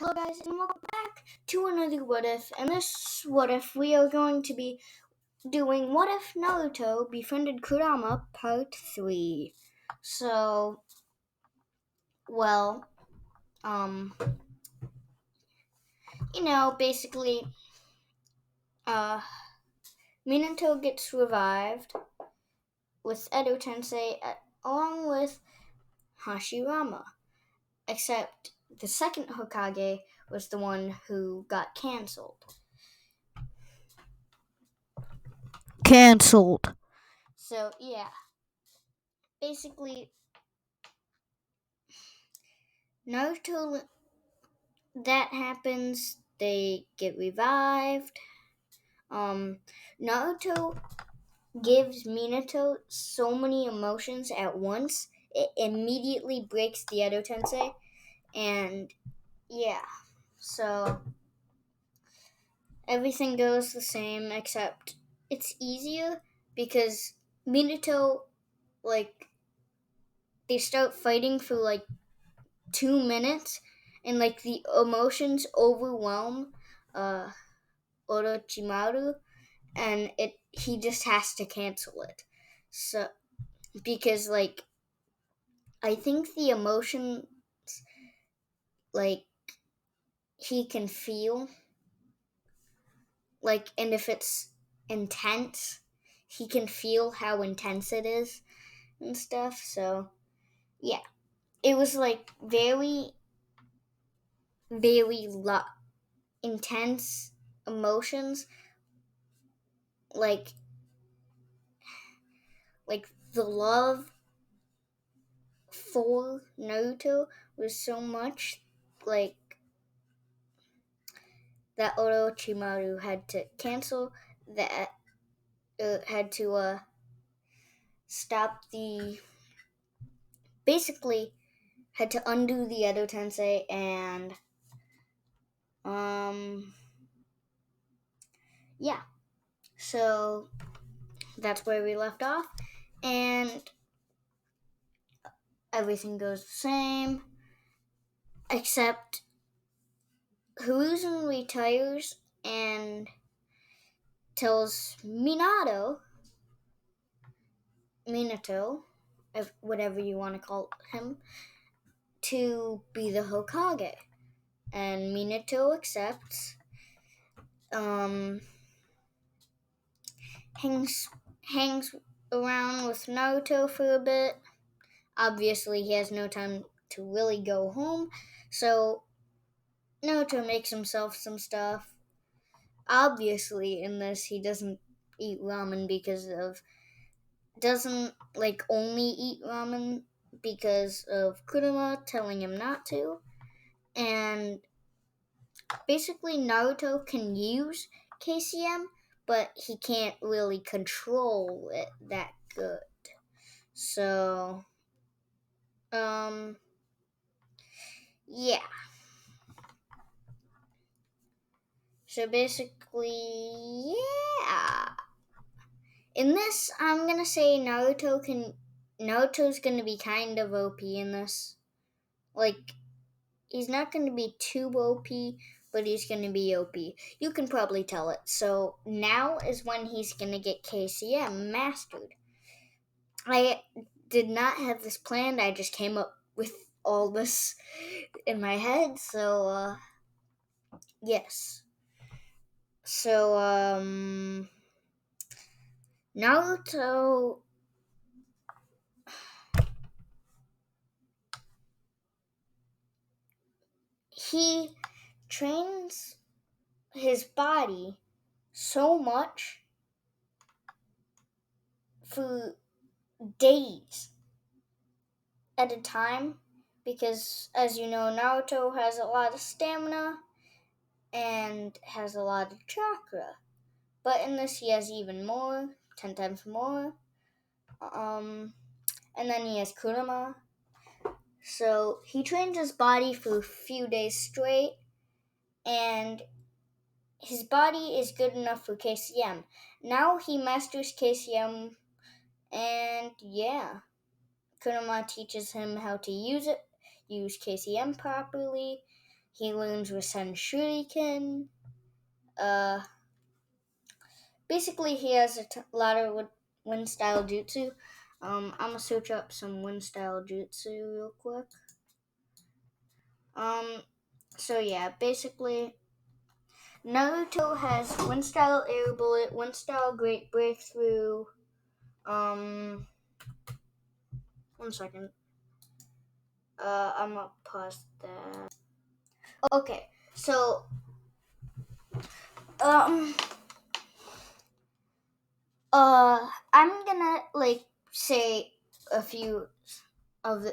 Hello guys, and welcome back to another What If. And this What If, we are going to be doing What If Naruto befriended Kurama Part 3. So, well, um, basically, uh, Minato gets revived with Edo Tensei along with Hashirama. Except the second Hokage was the one who got cancelled. So, yeah. Basically, Naruto, that happens, they get revived. Naruto gives Minato so many emotions at once, it immediately breaks the Edo Tensei. And yeah, so everything goes the same, except it's easier because Minato, like, they start fighting for like 2 minutes, and like the emotions overwhelm Orochimaru, and he just has to cancel it. So because like I think the emotion, like, he can feel, like, and if it's intense, he can feel how intense it is and stuff. So yeah, it was like very very intense emotions, like the love for Naruto was so much, like, that Orochimaru had to cancel that, had to stop the, basically had to undo the Edo Tensei, and yeah, so that's where we left off, and everything goes the same, except Hiruzen retires and tells Minato, whatever you want to call him, to be the Hokage. And Minato accepts, hangs around with Naruto for a bit. Obviously, he has no time to really go home, so Naruto makes himself some stuff. Obviously, in this, he doesn't eat ramen doesn't like only eat ramen because of Kurama telling him not to. And basically, Naruto can use KCM, but he can't really control it that good. So, yeah. So basically, yeah. In this, I'm gonna say Naruto's gonna be kind of OP in this. Like, he's not gonna be too OP, but he's gonna be OP. You can probably tell it. So now is when he's gonna get KCM mastered. I did not have this planned. I just came up with all this in my head. So yes. So Naruto, he trains his body so much for days at a time because, as you know, Naruto has a lot of stamina and has a lot of chakra. But in this, he has even more, 10 times more. And then he has Kurama. So he trains his body for a few days straight, and his body is good enough for KCM. Now he masters KCM, and yeah, Kurama teaches him how to use KCM properly, He learns Rasen Shuriken. Basically, he has a lot of wind style jutsu. I'm gonna search up some wind style jutsu real quick. So yeah, basically, Naruto has wind style air bullet, wind style great breakthrough. 1 second. I'm gonna pause that. Okay, so um, I'm gonna say a few of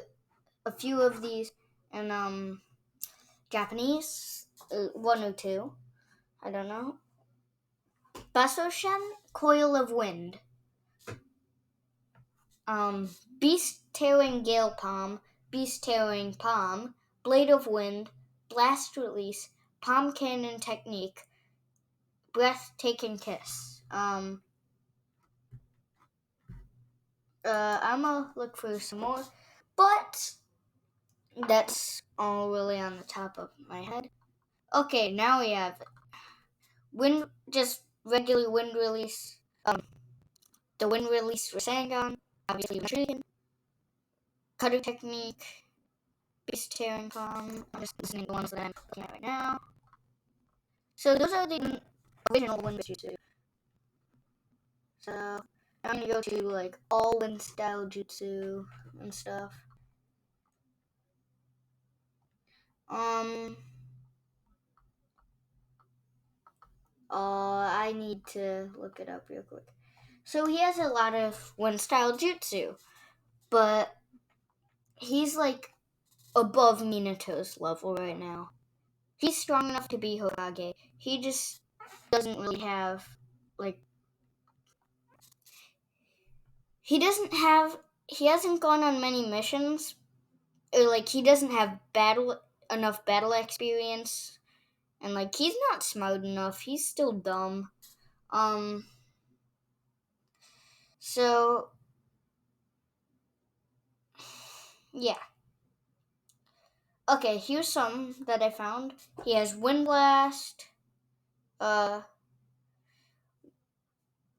these in Japanese, one or two. I don't know. Basoshen, coil of wind. Beast tearing gale palm, beast tearing palm, blade of wind, blast release, palm cannon technique, breathtaking kiss. I'm gonna look for some more, but that's all really on the top of my head. Okay, now we have just regular wind release. The wind release for Sangon, obviously Shuriken, cutter technique, beast tearing palm. I'm just listening to the ones that I'm looking at right now. So those are the original wind jutsu. So I'm gonna go to all wind style jutsu and stuff. I need to look it up real quick. So he has a lot of wind style jutsu, but he's above Minato's level right now. He's strong enough to be Hokage. He just doesn't really have he hasn't gone on many missions, or he doesn't have enough battle experience, and he's not smart enough. He's still dumb. So yeah. Okay, here's some that I found. He has Wind Blast,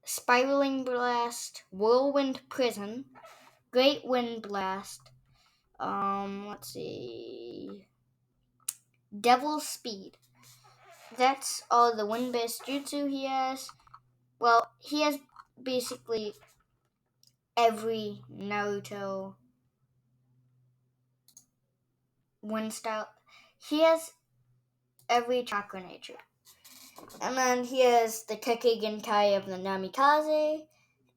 Spiraling Blast, Whirlwind Prison, Great Wind Blast. Let's see. Devil's Speed. That's all the wind-based jutsu he has. Well, he has basically every Naruto wind style. He has every chakra nature. And then he has the Keke Genkai of the Namikaze.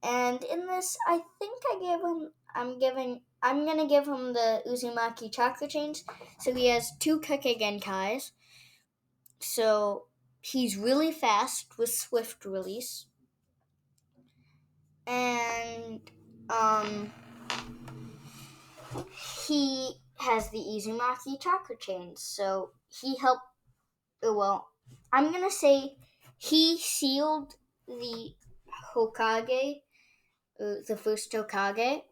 And in this, I think I'm gonna give him the Uzumaki chakra chains. So he has 2 Keke Genkais. So he's really fast with swift release. And he has the Uzumaki chakra chains. So he helped. Well, I'm gonna say he sealed the Hokage, the first Hokage.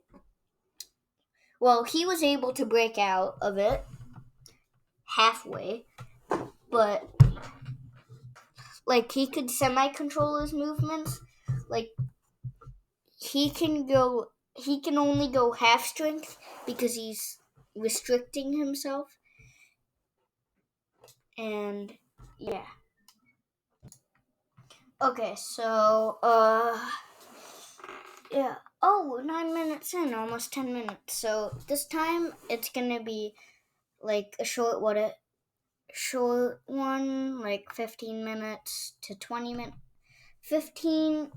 Well, he was able to break out of it halfway, but he could semi-control his movements. He can only go half strength because he's restricting himself. And yeah. Okay, so yeah. Oh, 9 minutes in, almost 10 minutes. So this time it's gonna be a short one, 15 minutes to 20 minutes. 15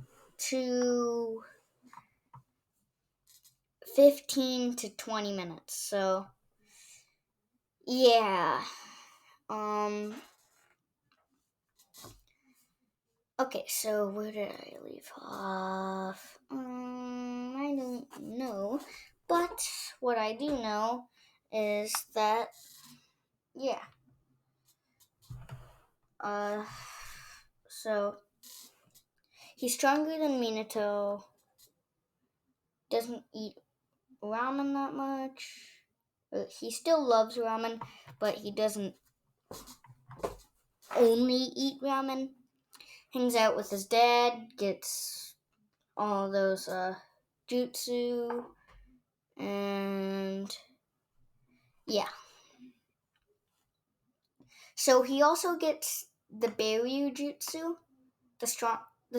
to 20 minutes. So yeah. Okay, so where did I leave off? I don't know. But what I do know is that, yeah. So he's stronger than Minato. Doesn't eat ramen that much. He still loves ramen, but he doesn't only eat ramen. Hangs out with his dad, gets all those jutsu, and yeah. So he also gets the Baryu jutsu, the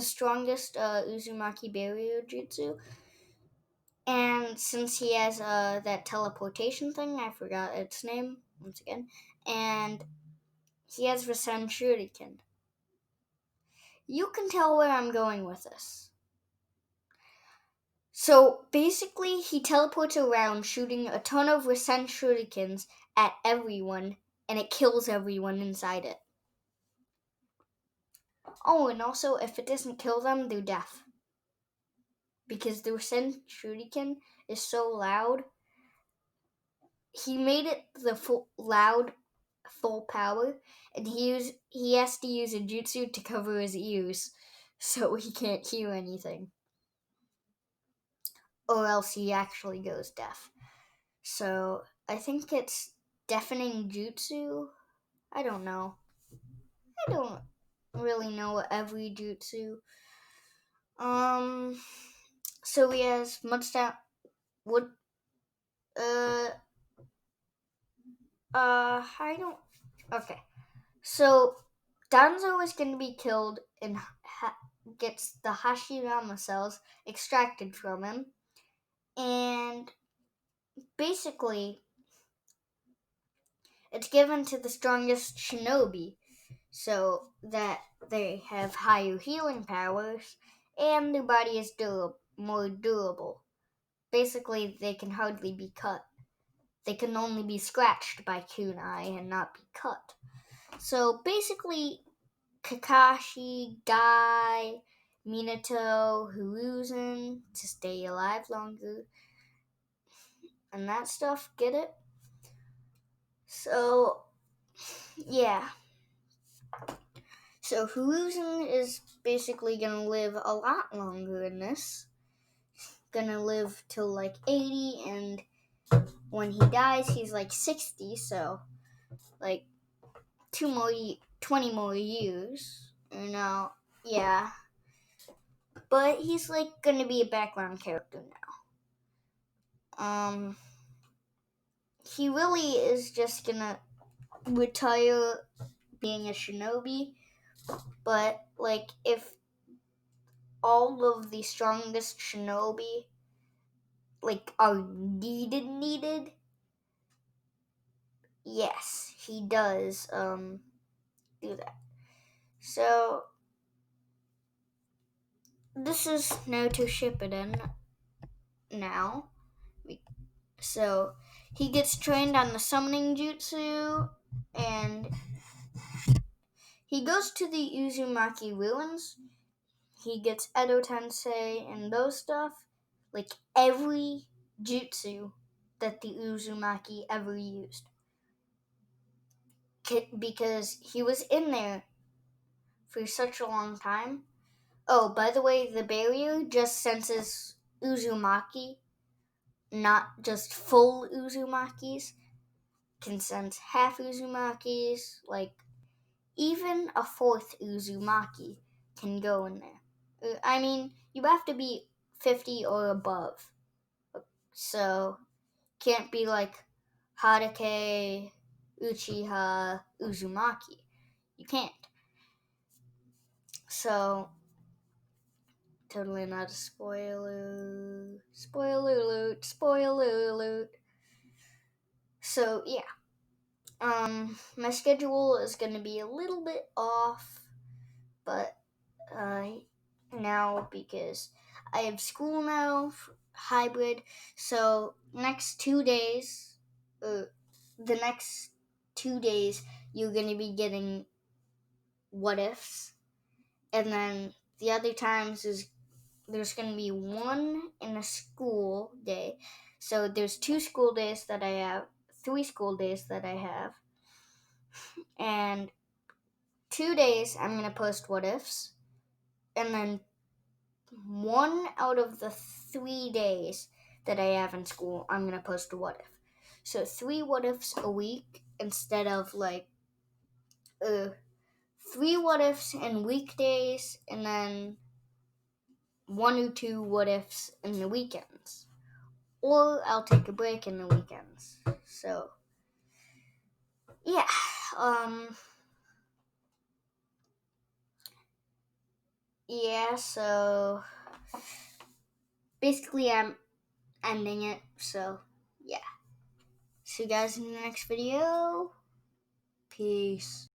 strongest Uzumaki Baryu jutsu. And since he has that teleportation thing, I forgot its name once again, and he has Rasen Shuriken. You can tell where I'm going with this. So basically, he teleports around shooting a ton of Rasen Shurikens at everyone, and it kills everyone inside it. Oh, and also, if it doesn't kill them, they're deaf. Because the Rasen Shuriken is so loud, he made it the full power, and he has to use a jutsu to cover his ears, so he can't hear anything, or else he actually goes deaf. So I think it's deafening jutsu. I don't know. I don't really know every jutsu. So he has much that would I don't. Okay. So Danzo is going to be killed and gets the Hashirama cells extracted from him, and basically it's given to the strongest shinobi so that they have higher healing powers and their body is more durable. Basically, they can hardly be cut. They can only be scratched by kunai and not be cut. So basically, Kakashi, Guy, Minato, Hiruzen to stay alive longer, and that stuff. Get it? So, yeah. So Hiruzen is basically gonna live a lot longer in this. Gonna live till like 80, and when he dies, he's like 60. So, like 20 more years. Yeah. But he's like gonna be a background character now. He really is just gonna retire being a shinobi, but like if all of the strongest shinobi like are needed, yes, he does do that. So this is Naruto Shippuden now. So he gets trained on the summoning jutsu, and he goes to the Uzumaki ruins. He gets Edo Tensei and those stuff. Like every jutsu that the Uzumaki ever used. Because he was in there for such a long time. Oh, by the way, the barrier just senses Uzumaki, not just full Uzumakis. Can sense half Uzumakis, like even a fourth Uzumaki can go in there. I mean, you have to be 50 or above. So, can't be like Hadake, Uchiha, Uzumaki. You can't. So, totally not a spoiler. Spoiler alert, spoiler alert. So, yeah. My schedule is going to be a little bit off, but now because I have school now, hybrid. So next 2 days, the next 2 days, you're gonna be getting what ifs, and then the other times is there's gonna be one in a school day. So there's 2 school days that I have, 3 school days that I have, and 2 days I'm gonna post what ifs, and then 1 out of the 3 days that I have in school, I'm gonna post a what if. So 3 what ifs a week instead of like uh, 3 what ifs in weekdays, and then 1 or 2 what ifs in the weekends. Or I'll take a break in the weekends. So, yeah. So basically I'm ending it. So, yeah. See you guys in the next video. Peace.